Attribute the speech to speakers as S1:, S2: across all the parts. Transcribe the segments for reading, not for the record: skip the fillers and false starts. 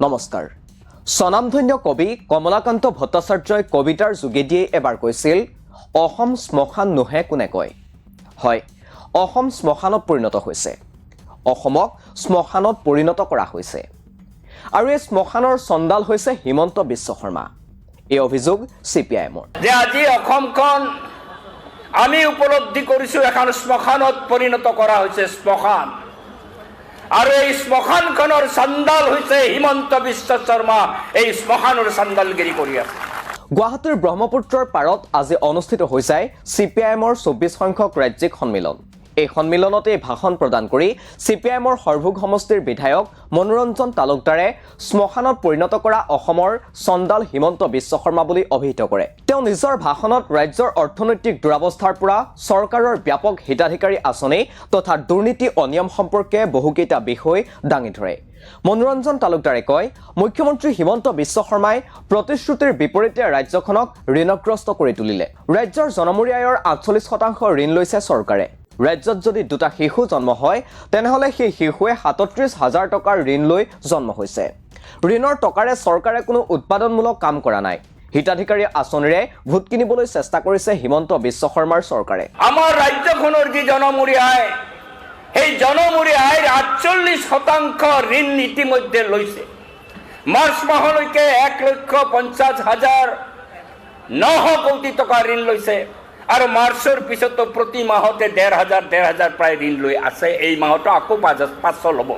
S1: নমস্কাৰ। স্বনামধন্য কবি কমলাকান্ত ভট্টাচাৰ্যই কবিতাৰ যোগেদিয়ে এবাৰ কৈছিল, অসম শ্মশান নোহে কোনে কয়। হয়, অসম শ্মশানত পৰিণত হৈছে। অসমক শ্মশানত পৰিণত কৰা হৈছে। আৰু এই শ্মশানৰ চণ্ডাল হৈছে হিমন্ত বিশ্ব শৰ্মা। এই অভিযোগ CPIMৰ।
S2: যে আজি অসমখন আমি উপলব্ধি কৰিছো এখন শ্মশানত পৰিণত কৰা হৈছে শ্মশান। আৰু এই শ্মশানখনৰ চণ্ডাল হৈছে হিমন্ত বিশ্ব শৰ্মা। এই শ্মশানৰ চণ্ডালগিৰি কৰি আছে।
S1: গুৱাহাটীৰ ব্ৰহ্মপুত্ৰৰ পাৰত আজি অনুষ্ঠিত হৈ যায় CPIMৰ 24 সংখ্যক ৰাজ্যিক সন্মিলন। এই সন্মিলনতে ভাষণ প্ৰদান কৰি CPIMৰ সৰভোগ সমষ্টিৰ বিধায়ক মনোৰঞ্জন তালুকদাৰে শ্মশানত পৰিণত কৰা অসমৰ চণ্ডাল হিমন্ত বিশ্ব শৰ্মা বুলি অভিহিত কৰে। তেওঁ নিজৰ ভাষণত ৰাজ্যৰ অৰ্থনৈতিক দুৰৱস্থাৰ পৰা চৰকাৰৰ ব্যাপক হিতাধিকাৰী আঁচনি তথা দুৰ্নীতি অনিয়ম সম্পৰ্কে বহুকেইটা বিষয় দাঙি ধৰে। মনোৰঞ্জন তালুকদাৰে কয়, মুখ্যমন্ত্ৰী হিমন্ত বিশ্ব শৰ্মাই প্ৰতিশ্ৰুতিৰ বিপৰীতে ৰাজ্যখনক ঋণগ্ৰস্ত কৰি তুলিলে। ৰাজ্যৰ জনমূৰি আয়ৰ 48% ঋণ লৈছে চৰকাৰে। ৰাজ্যত যদি দুটা শিশু জন্ম হয় তেনেহলে সেই শিশুৱে 37,000 টকাৰ ঋণ লৈ জন্ম হৈছে। ঋণৰ টকাৰে চৰকাৰে কোনো উৎপাদনমূলক কাম কৰা নাই। হিতাধিকাৰী আঁচনিৰে ভোট কিনিবলৈ চেষ্টা কৰিছে হিমন্ত বিশ্ব শৰ্মাৰ চৰকাৰে।
S2: আমাৰ ৰাজ্যখনৰ যি জনমূৰি আয়, সেই জনমূৰি আয়ৰ 48% ঋণ ইতিমধ্যে লৈছে। মাৰ্চ মাহলৈকে 1,50,900 কোটি টকা ঋণ লৈছে। আৰু মাৰ্চৰ পিছতো প্ৰতি মাহতে 1,500 প্ৰায় ঋণ লৈ আছে। এই মাহতো আকৌ 500 ল'ব।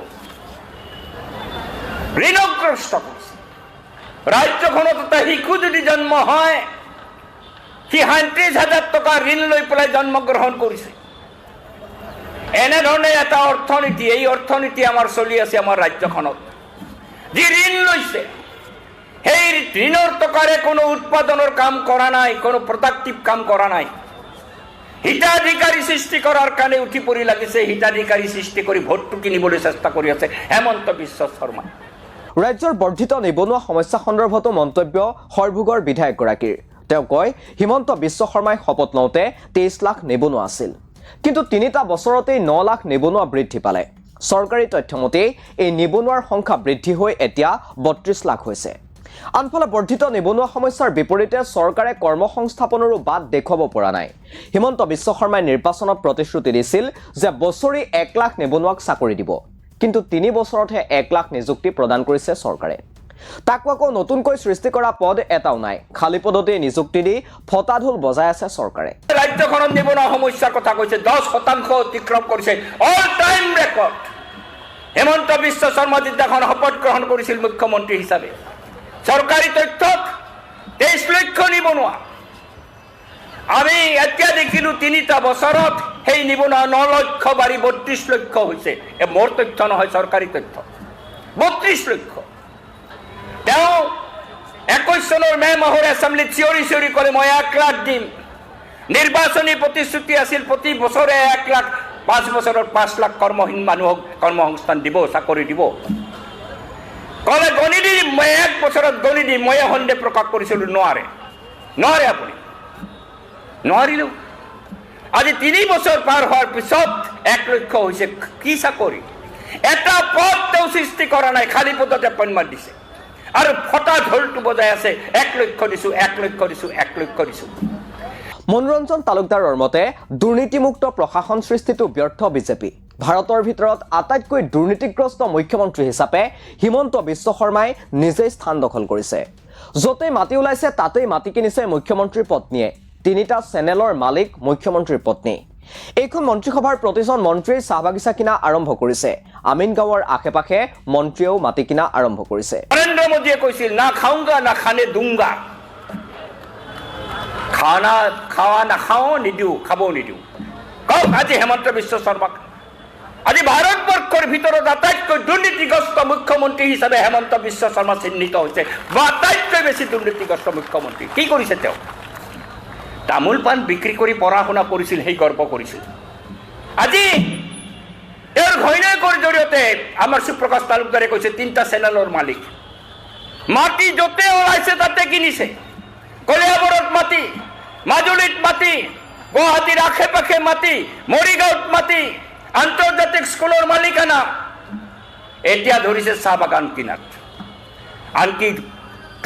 S2: ঋণগ্ৰস্ত কৰিছে ৰাজ্যখনত। এটা শিশু যদি জন্ম হয়, সি 37,000 টকা ঋণ লৈ পেলাই জন্মগ্ৰহণ কৰিছে। এনেধৰণে এটা অৰ্থনীতি, এই অৰ্থনীতি আমাৰ চলি আছে আমাৰ ৰাজ্যখনত। যি ঋণ লৈছে, সেই ঋণৰ টকাৰে কোনো উৎপাদনৰ কাম কৰা নাই, কোনো প্ৰডাক্টিভ কাম কৰা নাই। হিতাধিকাৰী সৃষ্টি কৰাৰ কাৰণে উঠি পৰি লাগিছে। হিতাধিকাৰী সৃষ্টি কৰি ভোটটো কিনিবলৈ চেষ্টা কৰি আছে হেমন্ত বিশ্ব শৰ্মা।
S1: ৰাজ্যৰ বৰ্ধিত নিবনুৱা সমস্যা সন্দৰ্ভতো মন্তব্য সৰভোগৰ বিধায়কগৰাকীৰ। তেওঁ কয়, হিমন্ত বিশ্ব শৰ্মাই শপত লওঁতে 23 লাখ নিবনুৱা আছিল, কিন্তু 3টা বছৰতেই 9 লাখ নিবনুৱা বৃদ্ধি পালে। চৰকাৰী তথ্যমতে এই নিবনুৱাৰ সংখ্যা বৃদ্ধি হৈ এতিয়া 32 লাখ হৈছে। আনফালে বৰ্ধিত নিবনুৱা সমস্যাৰ বিপৰীতে চৰকাৰে কৰ্মসংস্থাপনৰো বাট দেখুৱাব পৰা নাই। হিমন্ত বিশ্ব শৰ্মাই নিৰ্বাচনত প্ৰতিশ্ৰুতি দিছিল যে বছৰি 1 লাখ নিবনুৱাক চাকৰি দিব, কিন্তু 3 বছৰতহে 1 লাখ নিযুক্তি প্ৰদান কৰিছে চৰকাৰে। তাকো আকৌ নতুনকৈ সৃষ্টি কৰা পদ এটাও নাই। খালী পদতে নিযুক্তি দি ফটাঢোল বজাই আছে চৰকাৰে।
S2: ৰাজ্যখনত নিবনুৱা সমস্যাৰ কথা কৈছে, 10% অতিক্ৰম কৰিছে, all time record. Hemanta Biswa Sarma যিদিনাখন শপত গ্ৰহণ কৰিছিল মুখ্যমন্ত্ৰী হিচাপে, চৰকাৰী তথ্যত 23 লক্ষ নিবনুৱা। আমি এতিয়া দেখিলো 3টা বছৰত সেই নিবনুৱা 9 লক্ষ বাঢ়ি 32 লক্ষ হৈছে। মোৰ তথ্য নহয়, চৰকাৰী তথ্য। 32 লক্ষ। তেওঁ 21 চনৰ মে মাহৰ এছেম্বলিত চিঞৰি চিঞৰি ক'লে, মই 1 লাখ দিম। নিৰ্বাচনী প্ৰতিশ্ৰুতি আছিল প্ৰতি বছৰে 1 লাখ, 5 বছৰত 5 লাখ কৰ্মহীন মানুহক কৰ্মসংস্থান দিব, চাকৰি দিব। ক'লে গণি দিম, মই 1 বছৰত গণি দিম। মই সন্দেহ প্ৰকাশ কৰিছিলো, নোৱাৰে আপুনি। নোৱাৰিলেও আজি 3 বছৰ পাৰ হোৱাৰ পিছত 1 লক্ষ হৈছে। কি চাকৰি? এটা পদ তেওঁ সৃষ্টি কৰা নাই, খালী পদত এপইণ্টমেণ্ট দিছে আৰু ফটা ঢোলটো বজাই আছে, 1 লক্ষ দিছো, 1 লক্ষ দিছো, 1 লক্ষ দিছো।
S1: মনোৰঞ্জন তালুকদাৰৰ মতে দুৰ্নীতিমুক্ত প্ৰশাসন সৃষ্টিটো ব্যৰ্থ বিজেপি। ভাৰতৰ ভিতৰত আটাইতকৈ দুৰ্নীতিগ্ৰস্ত মুখ্যমন্ত্ৰী হিচাপে হিমন্ত বিশ্ব শৰ্মাই নিজেই স্থান দখল কৰিছে। য'তেই মাটি ওলাইছে তাতেই মাটি কিনিছে মুখ্যমন্ত্ৰীৰ পত্নীয়ে। 3টা চেনেলৰ মালিক মুখ্যমন্ত্ৰীৰ পত্নী। এইখন মন্ত্ৰীসভাৰ প্ৰতিজন মন্ত্ৰীয়ে চাহ বাগিচা কিনা আৰম্ভ কৰিছে। আমিন গাঁৱৰ আশে পাশে মন্ত্ৰীয়েও মাটি কিনা আৰম্ভ কৰিছে।
S2: নৰেন্দ্ৰ মোদীয়ে কৈছিল, না খাওঁগা না খানে দুংগা। খাৱা নাখাওঁ, নিদিওঁ, খাবও নিদিওঁ। কওক আজি হেমন্ত বিশ্ব শৰ্মাক। আজি ভাৰতবৰ্ষৰ ভিতৰত আটাইতকৈ দুৰ্নীতিগ্ৰস্ত মুখ্যমন্ত্ৰী হিচাপে হেমন্ত বিশ্ব শৰ্মা চিহ্নিত হৈছে। আটাইতকৈ বেছি দুৰ্নীতিগ্ৰস্ত মুখ্যমন্ত্ৰী। কি কৰিছে তেওঁ? তামোল পাণ বিক্ৰী কৰি পঢ়া শুনা কৰিছিল, সেই গৰ্ব কৰিছিল। আজি তেওঁৰ ঘৈণীয়েকৰ জৰিয়তে আমাৰ সুপ্ৰকাশ তালুকদাৰে কৈছে 3টা চেনেলৰ মালিক। মাটি য'তে ওলাইছে তাতে কিনিছে। কলিয়াবৰত মাটি, মাজুলীত মাটি, গুৱাহাটীৰ আশে পাশে মাটি, মৰিগাঁৱত মাটি, আন্তৰ্জাতিক স্কুলৰ মালিকানা। এতিয়া ধৰিছে চাহ বাগান কিনাত। আনকি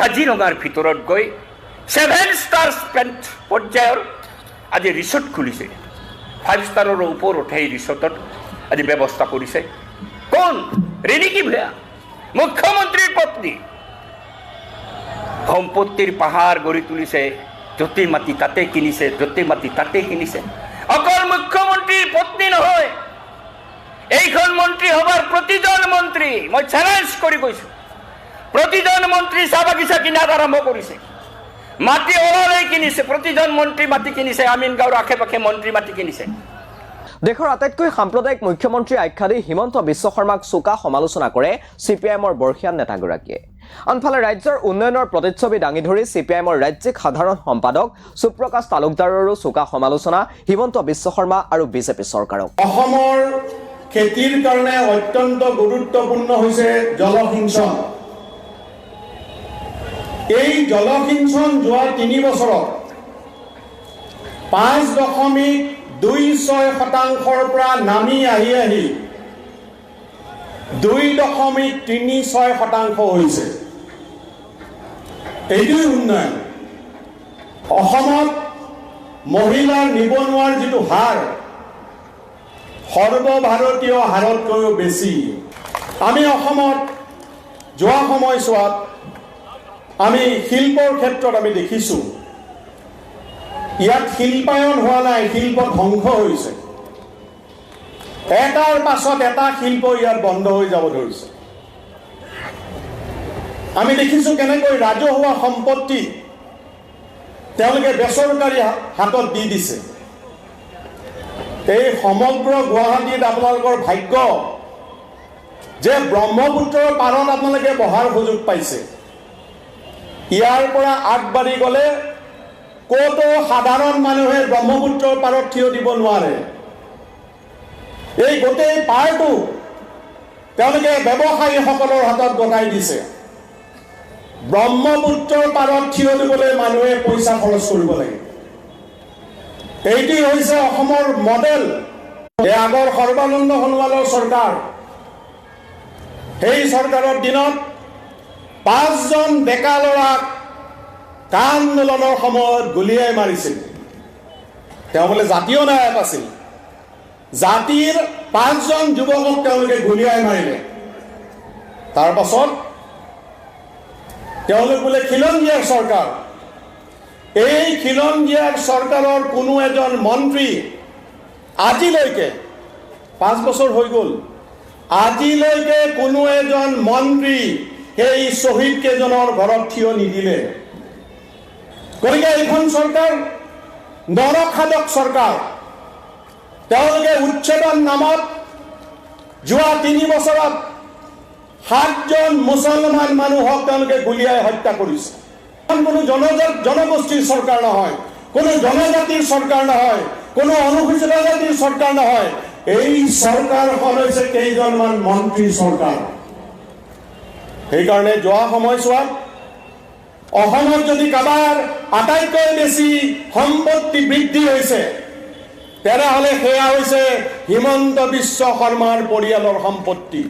S2: কাজিৰঙাৰ ভিতৰত গৈ 7 ষ্টাৰ পৰ্যায়ৰ আজি ৰিসৰ্ট খুলিছে 5 ষ্টাৰৰ ওপৰত সেই ৰিসৰ্টত আজি ব্যৱস্থা কৰিছে কোন ৰেণিকী ভূঞা মুখ্যমন্ত্ৰীৰ পত্নী সম্পত্তিৰ পাহাৰ গঢ়ি তুলিছে য'তে মাটি তাতে কিনিছে য'তে মাটি তাতে কিনিছে অকল মুখ্যমন্ত্ৰীৰ পত্নী নহয় এইখন মন্ত্ৰী সভাৰ প্ৰতিজন মন্ত্ৰী মই চ্যালেঞ্জ কৰি কৈছো প্ৰতিজন মন্ত্ৰী চাহ বাগিচা কিনাত আৰম্ভ কৰিছে মাটি ওলালৈ কিনিছে প্ৰতিজন মন্ত্ৰী মাটি কিনিছে আমিনগাঁৱৰ আশে পাশে মন্ত্ৰী মাটি কিনিছে
S1: দেশৰ আটাইতকৈ সাম্প্ৰদায়িক মুখ্যমন্ত্ৰী আখ্যা দি হিমন্ত বিশ্ব শৰ্মাক চোকা সমালোচনা কৰে চিপিআইএমৰ বৰ্ষীয়ান নেতাগৰাকীয়ে আনফালে ৰাজ্যৰ উন্নয়নৰ প্ৰতিচ্ছবি দাঙি ধৰি চিপিআইএমৰ ৰাজ্যিক সাধাৰণ সম্পাদক সুপ্ৰকাশ তালুকদাৰৰো চোকা সমালোচনা হিমন্ত বিশ্ব শৰ্মা আৰু বিজেপি চৰকাৰক
S3: অসমৰ খেতিৰ কাৰণে অত্যন্ত গুৰুত্বপূৰ্ণ হৈছে জলসিঞ্চন এই জলসিঞ্চন যোৱা 3 বছৰত 5.26% পৰা নামি আহি 2.36% হৈছে এইটোৱেই উন্নয়ন অসমত মহিলাৰ নিবনুৱাৰ যিটো হাৰ সৰ্বভাৰতীয় হাৰতকৈও বেছি আমি অসমত যোৱা সময়ছোৱাত আমি শিল্পৰ ক্ষেত্ৰত আমি দেখিছো ইয়াত শিল্পায়ন হোৱা নাই শিল্প ধ্বংস হৈছে এটাৰ পাছত এটা শিল্প ইয়াত বন্ধ হৈ যাব ধৰিছে আমি দেখিছো কেনেকৈ ৰাজহুৱা সম্পত্তি তেওঁলোকে বেচৰকাৰী হাতত দি দিছে এই সমগ্ৰ গুৱাহাটীত আপোনালোকৰ ভাগ্য যে ব্ৰহ্মপুত্ৰৰ পাৰত আপোনালোকে বহাৰ সুযোগ পাইছে ইয়াৰ পৰা আগবাঢ়ি গ'লে কতো সাধাৰণ মানুহে ব্ৰহ্মপুত্ৰৰ পাৰত থিয় দিব নোৱাৰে এই গোটেই পাৰটো তেওঁলোকে ব্যৱসায়ীসকলৰ হাতত গতাই দিছে ব্ৰহ্মপুত্ৰৰ পাৰত থিয় দিবলৈ মানুহে পইচা খৰচ কৰিব লাগে এইটো হৈছে অসমৰ মডেল এই আগৰ সৰ্বানন্দ সোণোৱালৰ চৰকাৰ সেই চৰকাৰৰ দিনত 5 জন ডেকা ল'ৰাক আন্দোলনৰ সময়ত গুলিয়াই মাৰিছিল তেওঁ বোলে জাতীয় নায়ক আছিল জাতিৰ 5 জন যুৱকক তেওঁলোকে গুলিয়াই মাৰিলে তাৰ পাছত তেওঁলোক বোলে খিলঞ্জীয়াৰ চৰকাৰ এই খিলঞ্জীয়াৰ চৰকাৰৰ কোনো এজন মন্ত্ৰী আজিলৈকে 5 বছৰ হৈ গ'ল আজিলৈকে কোনো এজন মন্ত্ৰী সেই শহীদ কেইজনৰ ঘৰত থিয় নিদিলে গতিকে এইখন চৰকাৰ নৰখাদক চৰকাৰ তেওঁলোকে উচ্ছেদৰ নামত যোৱা 3 বছৰত 7 জন মুছলমান মানুহক তেওঁলোকে গুলিয়াই হত্যা কৰিছে কোনো জনগোষ্ঠীৰ চৰকাৰ নহয় কোনো জনজাতিৰ চৰকাৰ নহয় কোনো অনুসূচিত জাতিৰ চৰকাৰ নহয় এই চৰকাৰখন হৈছে কেইজনমান মন্ত্ৰীৰ চৰকাৰ সেইকাৰণে যোৱা সময়ছোৱাত অসমত যদি কাবাৰ আটাইতকৈ বেছি সম্পত্তি বৃদ্ধি হৈছে তেনেহ'লে সেয়া হৈছে হিমন্ত বিশ্ব শৰ্মাৰ পৰিয়ালৰ সম্পত্তি